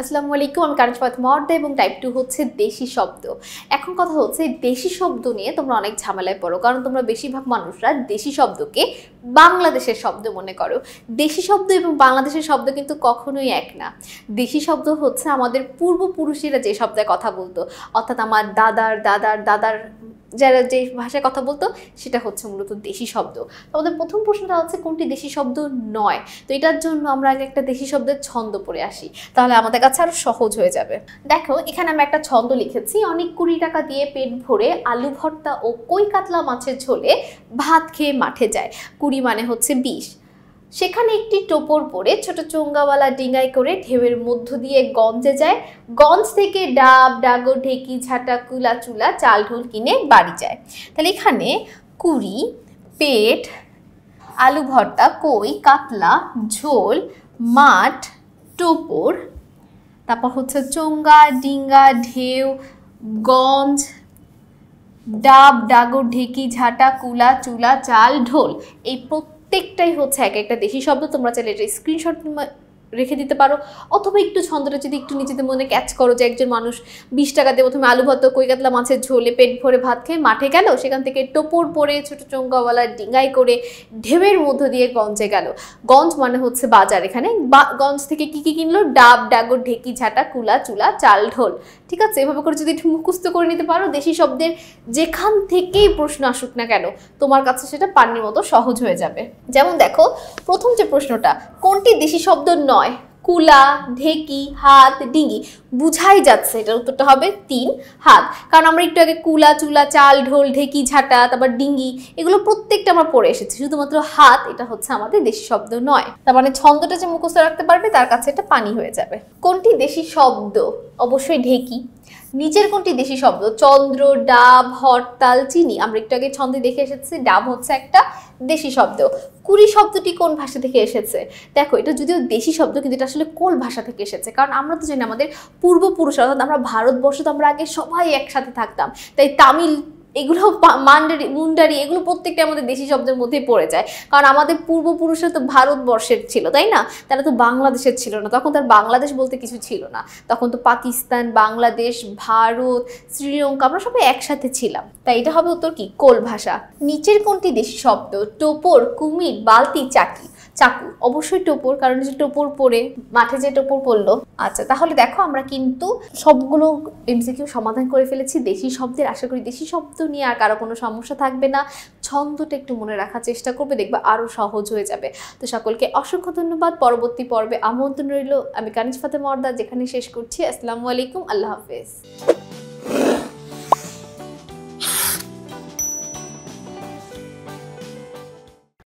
আসসালামু আলাইকুম, আমি কানিজ ফাতেমা এবং টাইপ 2 হচ্ছে দেশি শব্দ। এখন কথা হচ্ছে দেশি শব্দ নিয়ে তোমরা অনেক ঝামেলায় পড়ো, কারণ তোমরা বেশিরভাগ মানুষরা দেশি শব্দকে বাংলাদেশের শব্দ মনে করো। দেশি শব্দ এবং বাংলাদেশের শব্দ কিন্তু কখনোই এক না। দেশি শব্দ হচ্ছে আমাদের পূর্বপুরুষেরা যে শব্দে কথা বলতো, অর্থাৎ আমার দাদার দাদার দাদার যারা যে ভাষায় কথা বলতো সেটা হচ্ছে মূলত দেশি শব্দ। আমাদের প্রথম প্রশ্নটা হচ্ছে কোনটি দেশি শব্দ নয়। তো এটার জন্য আমরা আগে একটা দেশি শব্দের ছন্দ পড়ে আসি, তাহলে আমাদের কাছে আরো সহজ হয়ে যাবে। দেখো, এখানে আমি একটা ছন্দ লিখেছি। অনেক 20 টাকা দিয়ে পেট ভরে আলু ভর্তা ও কই কাতলা মাছের ঝোলে ভাত খেয়ে মাঠে যায়। 20 মানে হচ্ছে 20। সেখানে একটি টোপর পরে ছোট চোঙ্গাওয়ালা ডিঙায় করে ঢেউয়ের মধ্য দিয়ে গঞ্জে যায়। গঞ্জ থেকে ডাব ডাগর ঢেকি ঝাঁটা কুলা চুলা চাল ঢোল কিনে বাড়ি যায়। তাহলে এখানে 20, পেট, আলু ভর্তা, কই কাতলা, ঝোল, মাঠ, টোপর, তারপর হচ্ছে চোঙ্গা ডিঙ্গা ঢেউ, গঞ্জ, ডাব ডাগর ঢেকি ঝাঁটা কুলা চুলা চাল ঢোল। এই প্রত্যেকটাই হচ্ছে এক একটা দেশি শব্দ। তোমরা চাইলে এটা স্ক্রিনশট রেখে দিতে পারো, অথবা একটু ছন্দটা যদি একটু নিজেদের মনে ক্যাচ করো যে একজন মানুষ 20 টাকা দিয়ে প্রথমে আলু ভর্তা কই কাতলা মাছের ঝোলে পেট ভরে ভাত খেয়ে মাঠে গেল, সেখান থেকে টোপর পরে ছোট চোঙ্গাওয়ালা ডিঙ্গাই করে ঢেউয়ের মধ্য দিয়ে গঞ্জে গেল। গঞ্জ মানে হচ্ছে বাজার। এখানে গঞ্জ থেকে কি কি কিনলো? ডাব ডাগর ঢেকি ঝাঁটা কুলা চুলা চাল ঢোল। ঠিক আছে, এভাবে করে যদি একটু মুখস্থ করে নিতে পারো, দেশি শব্দের যেখান থেকেই প্রশ্ন আসুক না কেন তোমার কাছে সেটা পানির মতো সহজ হয়ে যাবে। যেমন দেখো, প্রথম যে প্রশ্নটা, কোনটি দেশি শব্দ নয়? কুলা, ঢেকি, হাত, ডিঙ্গি। বুঝাই যাচ্ছে এটার উত্তরটা হবে 3, হাত। কারণ আমরা একটু আগে কুলা চুলা চাল ঢোল ঢেকি ঝাঁটা তারপর ডিঙ্গি এগুলো প্রত্যেকটা আমরা পড়ে এসেছি। শুধুমাত্র হাত এটা হচ্ছে আমাদের দেশি শব্দ নয়। তার মানে ছন্দটা যে মুখস্থ রাখতে পারবে তার কাছে এটা পানি হয়ে যাবে। কোনটি দেশি শব্দ? অবশ্যই ঢেকি। নিচের কোনটি দেশি শব্দ? চন্দ্র, ডাব, হরতাল, চিনি। আমরা একটু আগে ছন্দে দেখে এসেছি ডাব হচ্ছে একটা দেশি শব্দ। 20 শব্দটি কোন ভাষা থেকে এসেছে? দেখো, এটা যদিও দেশি শব্দ কিন্তু এটা আসলে কোন ভাষা থেকে এসেছে, কারণ আমরা তো জানি আমাদের পূর্বপুরুষ অর্থাৎ আমরা ভারতবর্ষ তো আমরা আগে সবাই একসাথে থাকতাম, তাই তামিল এগুলো মুন্ডারি এগুলো প্রত্যেকটা আমাদের দেশি শব্দের মধ্যেই পড়ে যায়। কারণ আমাদের পূর্বপুরুষরা তো ভারতবর্ষের ছিল, তাই না? তারা তো বাংলাদেশের ছিল না, তখন তার বাংলাদেশ বলতে কিছু ছিল না। তখন তো পাকিস্তান, বাংলাদেশ, ভারত, শ্রীলঙ্কা আমরা সবাই একসাথে ছিলাম। তাই এটা হবে উত্তর কি? কোল ভাষা। নিচের কোনটি দেশি শব্দ? টোপর, কুমির, বালতি, চাকি। চাকু। অবশ্যই টোপর, কারণ যে টোপর পরে মাঠে যে টোপর পড়লো। আচ্ছা, তাহলে দেখো আমরা কিন্তু সবগুলো এমসিকিউ সমাধান করে ফেলেছি দেশি শব্দের। আশা করি দেশি শব্দ নিয়ে আর কারো কোনো সমস্যা থাকবে না। ছন্দটা একটু মনে রাখার চেষ্টা করবে, দেখবে আরো সহজ হয়ে যাবে। তো সকলকে অসংখ্য ধন্যবাদ। পরবর্তী পর্বে আমন্ত্রণ রইল। আমি কানিজ ফাতেমা, যেখানে শেষ করছি। আসসালামু আলাইকুম, আল্লাহ হাফেজ।